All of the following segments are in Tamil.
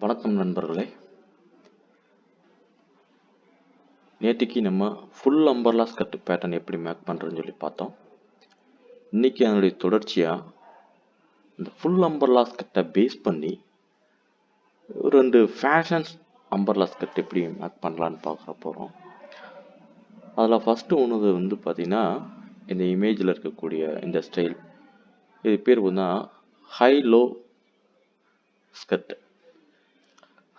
வணக்கம் நண்பர்களே. நேற்றுக்கு நம்ம ஃபுல் அம்பர்லா ஸ்கர்ட் பேட்டர்ன் எப்படி மேக் பண்ணுறதுன்னு சொல்லி பார்த்தோம். இன்னைக்கு அதனுடைய தொடர்ச்சியாக இந்த ஃபுல் அம்பர்லா ஸ்கர்ட்டை பேஸ் பண்ணி ஒரு 2 ஃபேஷன்ஸ் அம்பர்லா ஸ்கர்ட் எப்படி மேக் பண்ணலான்னு பார்க்க போகிறோம். அதில் ஃபஸ்ட்டு ஒன்று வந்து பார்த்திங்கன்னா, இந்த இமேஜில் இருக்கக்கூடிய இந்த ஸ்டைல், இது பேர் வந்து high low skirt.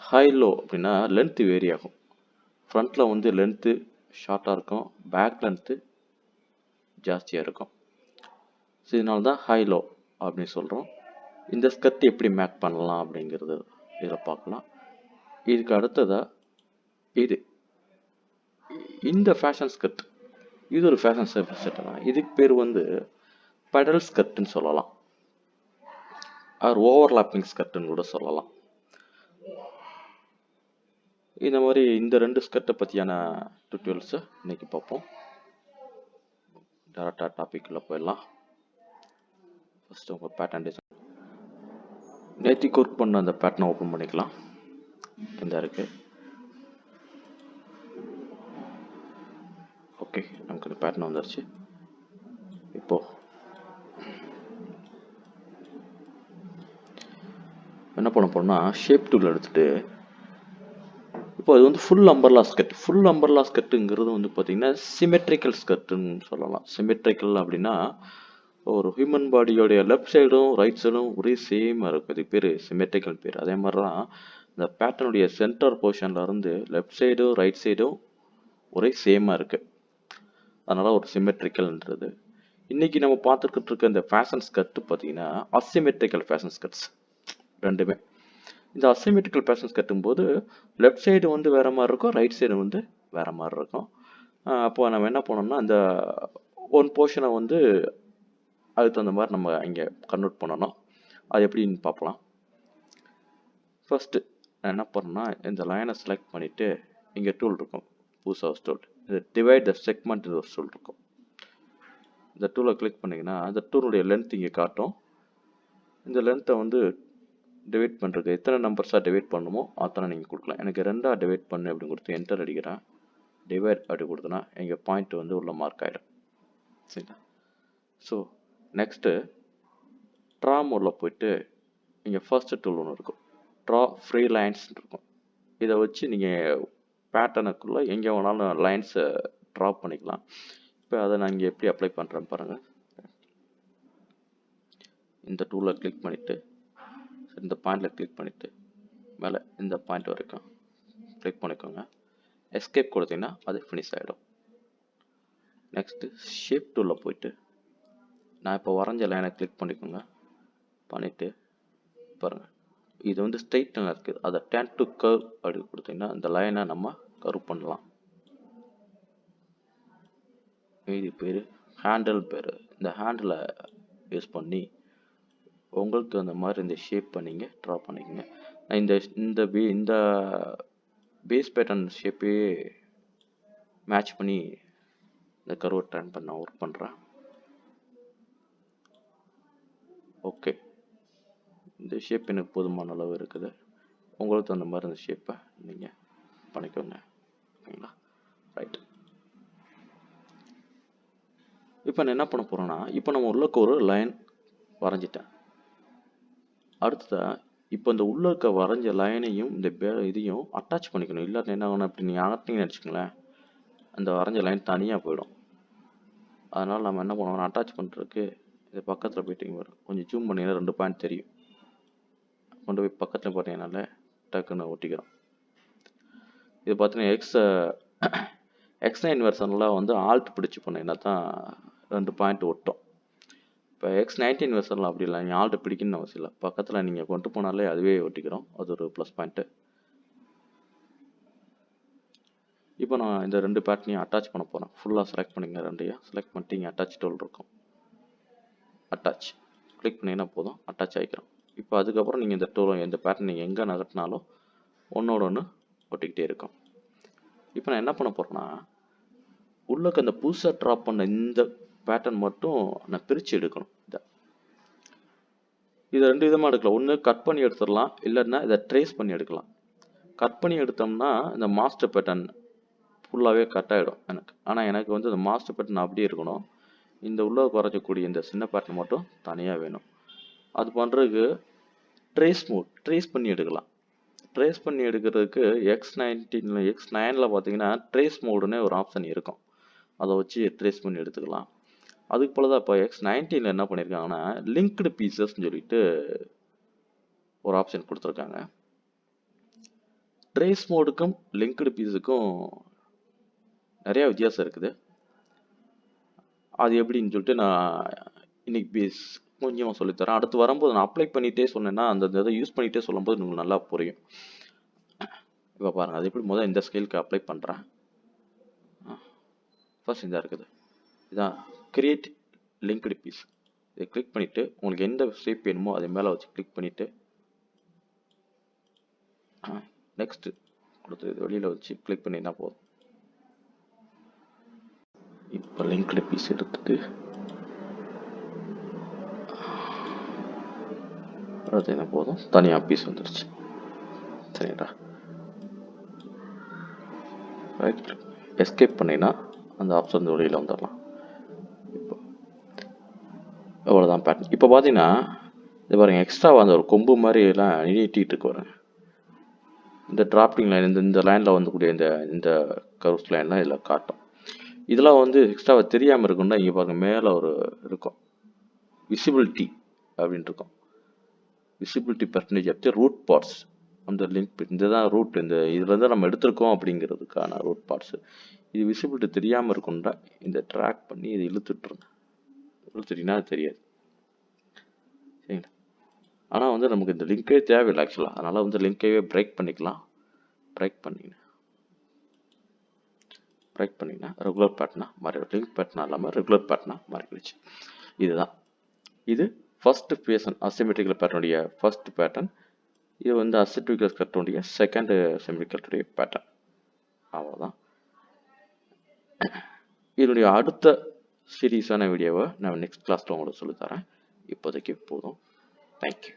High low அப்படின்னா லென்த்து வேரி ஆகும். ஃப்ரண்ட்டில் வந்து லென்த்து ஷார்ட்டாக இருக்கும், பேக் லென்த்து ஜாஸ்தியாக இருக்கும். ஸோ இதனால தான் ஹை லோ அப்படின்னு சொல்கிறோம். இந்த ஸ்கர்ட் எப்படி மேக் பண்ணலாம் அப்படிங்கிறது இதில் பார்க்கலாம். இதுக்கு அடுத்ததாக இந்த ஃபேஷன் ஸ்கர்ட், இது ஒரு ஃபேஷன் ஸ்கர்ட் தான். இதுக்கு பேர் வந்து பெடல் ஸ்கர்ட்னு சொல்லலாம், ஆர் ஓவர்லாப்பிங் ஸ்கர்ட்னு கூட சொல்லலாம். இந்த மாதிரி இந்த 2 ஸ்கர்ட்டை பற்றியான டியூட்டோரியல்ஸை இன்னைக்கு பார்ப்போம். டேரெக்டாக டாபிக்குள்ளே போயிடலாம். ஃபஸ்ட்டு உங்கள் பேட்டர்ன் டிசைன் நேற்றுக்கு ஒர்க் பண்ண அந்த பேட்டர்னை ஓப்பன் பண்ணிக்கலாம். இந்த இருக்குது. ஓகே, நமக்கு இந்த பேட்டர்ன் வந்துருச்சு. இப்போது என்ன பண்ண போகிறோம்னா, ஷேப் டூல் எடுத்துகிட்டு இப்போ அது வந்து full umbrella skirt. Full umbrella ஸ்கர்ட்டுங்கிறது வந்து பார்த்திங்கன்னா சிமெட்ரிக்கல் ஸ்கர்ட்டுன்னு சொல்லலாம். சிமெட்ரிக்கல் அப்படின்னா ஒரு ஹியூமன் பாடியோடைய லெஃப்ட் சைடும் ரைட் சைடும் ஒரே சேமாக இருக்கும். இதுக்கு பேர் சிமெட்ரிக்கல் பேர். அதே மாதிரி தான் இந்த பேட்டர்னுடைய சென்டர் போர்ஷனில் இருந்து லெஃப்ட் சைடும் ரைட் சைடும் ஒரே சேமாக இருக்குது. அதனால் ஒரு சிமெட்ரிக்கல்ன்றது. இன்றைக்கி நம்ம பார்த்துக்கிட்டு இருக்க இந்த ஃபேஷன் ஸ்கர்ட்டு பார்த்திங்கன்னா அசிமெட்ரிக்கல் ஃபேஷன் ஸ்கர்ட்ஸ் ரெண்டுமே. இந்த அசிமெட்ரிக்கல் பேட்டர்ன்ஸ் கட்டும்போது லெஃப்ட் சைடு வந்து வேறு மாதிரி இருக்கும், ரைட் சைடு வந்து வேறு மாதிரி இருக்கும். அப்போ நம்ம என்ன பண்ணோம்னா, அந்த ஒன் போர்ஷனை வந்து அதுக்கு தகுந்த மாதிரி நம்ம இங்கே கன்வெர்ட் பண்ணணும். அது எப்படின்னு பார்க்கலாம். ஃபஸ்ட்டு நான் என்ன பண்ணேன்னா, இந்த லைனை செலக்ட் பண்ணிவிட்டு இங்கே டூல் இருக்கும், புதுசாக டூல், இது டிவைட் த செக்மெண்ட் ஒரு டூல் இருக்கும். இந்த டூலை கிளிக் பண்ணிங்கன்னா அந்த டூலுடைய லென்த் இங்கே காட்டும். இந்த லென்த்தை வந்து டிவைட் பண்ணுறதுக்கு எத்தனை நம்பர்ஸாக டிவைட் பண்ணுமோ அத்தனை நீங்கள் கொடுக்கலாம். எனக்கு 2ஆக டிவைட் பண்ணு அப்படின்னு கொடுத்து என்டர் அடிக்கிறேன். டிவைட் அப்படி கொடுத்தனா எங்கள் பாயிண்ட் வந்து உள்ள மார்க் ஆகிடும். சரிங்களா? ஸோ நெக்ஸ்ட்டு ட்ரா மோடில் போயிட்டு இங்கே ஃபர்ஸ்ட் டூல் ஒன்று இருக்கும், ட்ரா ஃப்ரீ லைன்ஸ் இருக்கும். இதை வச்சு நீங்கள் பேட்டர்னுக்குள்ளே எங்கே வேணாலும் லைன்ஸை ட்ரா பண்ணிக்கலாம். இப்போ அதை நான் இங்கே எப்படி அப்ளை பண்ணுறேன்னு பாருங்கள். இந்த டூலை கிளிக் பண்ணிவிட்டு இந்த பாயிண்டில் கிளிக் பண்ணிவிட்டு மேலே இந்த பாயிண்ட் வரைக்கும் கிளிக் பண்ணிக்கோங்க. எஸ்கேப் கொடுத்தீங்கன்னா அது ஃபினிஷ் ஆகிடும். நெக்ஸ்ட்டு ஷேப் டூலில் போயிட்டு நான் இப்போ வரைஞ்ச லைனை கிளிக் பண்ணிக்கோங்க. பண்ணிவிட்டு பாருங்கள், இது வந்து ஸ்ட்ரெயிட்டாக இருக்குது. அதை டேன் டு கர்வ் அப்படி கொடுத்தீங்கன்னா இந்த லைனை நம்ம கர்வ் பண்ணலாம். இது பேர் ஹேண்டில் பேர். இந்த ஹேண்டிலை யூஸ் பண்ணி உங்களுக்கு அந்த மாதிரி இந்த ஷேப்பை நீங்கள் ட்ரா பண்ணிக்கோங்க. இந்த பேஸ் பேட்டர்ன் ஷேப்பே மேட்ச் பண்ணி இந்த கர்வை ட்ரான் பண்ண ஒர்க் பண்ணுறேன். ஓகே, இந்த ஷேப் எனக்கு போதுமான அளவு இருக்குது. உங்களுக்கு அந்த மாதிரி இந்த ஷேப்பை நீங்கள் பண்ணிக்கோங்க. ஓகேங்களா? ரைட். இப்போ நான் என்ன பண்ண போகிறேன்னா, இப்போ நம்ம உள்ளக்க ஒரு லைன் வரைஞ்சிட்டேன். அடுத்ததாக இப்போ இந்த உள்ள இருக்க வரைஞ்ச லைனையும் இந்த இதையும் அட்டாச் பண்ணிக்கணும். இல்லாட்டி என்ன ஆகணும், அப்படி நீங்கள் அகட்டிங்கன்னு வச்சுக்கோங்களேன், அந்த வரைஞ்ச லைன் தனியாக போயிடும். அதனால் நம்ம என்ன பண்ணுவோம், அட்டாச் பண்ணுறதுக்கு இது பக்கத்தில் போயிட்டு வரும். கொஞ்சம் ஜூம் பண்ணிங்கன்னா 2 பாயிண்ட் தெரியும். கொண்டு போய் பக்கத்தில் பார்த்தீங்கன்னால டக்குன்னு ஒட்டிக்கிறோம். இது பார்த்தீங்கன்னா X9 வெர்ஷன்லாம் வந்து ஆல்ட் பிடிச்சி பண்ணிங்கன்னா தான் 2 பாயிண்ட் ஒட்டும். இப்போ X19 வெர்ஷனில் அப்படி இல்லை, நீங்கள் ஆல்ட்டு பிடிக்கணும்னு அவசியம் இல்லை. பக்கத்தில் நீங்கள் கொண்டு போனாலே அதுவே ஒட்டிக்கிறோம். அது ஒரு ப்ளஸ் பாயிண்ட்டு. இப்போ நான் இந்த 2 பேட்டர்னையும் அட்டாச் பண்ண போகிறேன். ஃபுல்லாக செலக்ட் பண்ணிங்க, 2ஐயும் செலக்ட் பண்ணிட்டு இங்கே அட்டாச் டூல் இருக்கும், அட்டாச் கிளிக் பண்ணிங்கன்னா போதும், அட்டாச் ஆகிக்கிறோம். இப்போ அதுக்கப்புறம் நீங்கள் இந்த டூல் இந்த பேட்டர்ன் நீங்கள் எங்கே நகட்டினாலும் ஒன்றோட ஒன்று ஒட்டிக்கிட்டே இருக்கும். இப்போ நான் என்ன பண்ண போகிறேன்னா, உள்ளக்க அந்த புதுசாக ட்ராப் பண்ண இந்த பேட்டர்ன் மட்டும் நான் பிரித்து எடுக்கணும். இதை 2 விதமாக எடுக்கலாம். ஒன்று கட் பண்ணி எடுத்துடலாம், இல்லைன்னா இதை ட்ரேஸ் பண்ணி எடுக்கலாம். கட் பண்ணி எடுத்தோம்னா இந்த மாஸ்டர் பேட்டர்ன் ஃபுல்லாகவே கட் ஆகிடும் எனக்கு. ஆனால் எனக்கு வந்து இந்த மாஸ்டர் பேட்டர்ன் அப்படியே இருக்கணும். இந்த உள்ள குறைஞ்சக்கூடிய இந்த சின்ன பேட்டர்ன் மட்டும் தனியாக வேணும். அது பண்ணுறதுக்கு ட்ரேஸ் பண்ணி எடுக்கலாம். ட்ரேஸ் பண்ணி எடுக்கிறதுக்கு X9ல் பார்த்தீங்கன்னா ட்ரேஸ் மோடுன்னு ஒரு ஆப்ஷன் இருக்கும். அதை வச்சு ட்ரேஸ் பண்ணி எடுத்துக்கலாம். அதுக்கு போல தான் இப்போ X19ல் என்ன பண்ணியிருக்காங்கன்னா லிங்க்டு பீசஸ்ன்னு சொல்லிட்டு ஒரு ஆப்ஷன் கொடுத்துருக்காங்க. ட்ரேஸ் மோடுக்கும் லிங்க்டு பீஸுக்கும் நிறையா வித்தியாசம் இருக்குது. அது எப்படின்னு சொல்லிட்டு நான் இன்னைக்கு கொஞ்சமாக சொல்லித்தரேன். அடுத்து வரும்போது நான் அப்ளை பண்ணிகிட்டே சொன்னேன்னா அந்த இதை யூஸ் பண்ணிகிட்டே சொல்லும்போது உங்களுக்கு நல்லா புரியும். இப்போ பாருங்கள், அது எப்படி முதல் இந்த ஸ்கேலுக்கு அப்ளை பண்ணுறேன். ஃபர்ஸ்ட் இதாக இருக்குது, இதான் கிரியேட் லிங்க்டு பீஸ். இதை கிளிக் பண்ணிவிட்டு உங்களுக்கு எந்த ஷேப் வேணுமோ அதை மேலே வச்சு கிளிக் பண்ணிவிட்டு நெக்ஸ்ட்டு கொடுத்து இது வெளியில் வச்சு கிளிக் பண்ணினா போதும். இப்போ லிங்க்டு பீஸ் எடுத்துட்டு அது போதும், தனியாக பீஸ் வந்துடுச்சு. சரிங்களா? ரைட் எஸ்கேப் பண்ணினா அந்த ஆப்ஷன் வெளியில் வந்துடலாம். இப்போ அவ்வளோதான் பேட்டர்ன். இப்போ பார்த்தீங்கன்னா இது பாருங்கள், எக்ஸ்ட்ராவாக அந்த ஒரு கொம்பு மாதிரி எல்லாம் நீட்டிகிட்டு இருக்கு பாருங்க. இந்த டிராப்டிங் லைன் இந்த லைனில் வந்துக்கூடிய இந்த கர்வ்ஸ் லைன்லாம் இதில் காட்டும். இதெல்லாம் வந்து எக்ஸ்ட்ராவாக தெரியாமல் இருக்குன்னா இங்கே பாருங்கள், மேலே ஒரு இருக்கும் விசிபிலிட்டி அப்படின்னு இருக்கும். Visibility percentage of the root parts அந்த லிங்க். இதுதான் ரூட், இந்த இதுலேருந்து நம்ம எடுத்திருக்கோம் அப்படிங்கிறதுக்கான ரூட் பார்ட்ஸு. இது விசிபிலிட்டி தெரியாமல் இருக்குன்னா இந்த ட்ராக் பண்ணி இதை இழுத்துட்டுருங்க. இழுத்துட்டிங்கன்னா அது தெரியாது. சரிங்களா? ஆனால் வந்து நமக்கு இந்த லிங்க்கே தேவையில்லை ஆக்சுவலாக. அதனால் வந்து லிங்க்கையே பிரேக் பண்ணிக்கலாம். பிரேக் பண்ணிங்கன்னா ரெகுலர் பேட்டர்னா மாறிடும். லிங்க் பேட்டர்னா இல்லாமல் ரெகுலர் பேட்டர்னா மாறிடுச்சு. இதுதான் இது first passion asymmetrical பேட்டர்னுடைய first pattern. இது வந்து அசிமெட்ரிக்கல் கட்டுடைய செகண்ட் சிமெட்ரிக்கல் பேட்டர்ன். அவ்வளோதான். இதனுடைய அடுத்த சீரீஸான வீடியோவை நான் நெக்ஸ்ட் கிளாஸில் உங்களுக்கு சொல்லித்தரேன். இப்போதைக்கு போதும். தேங்க்யூ.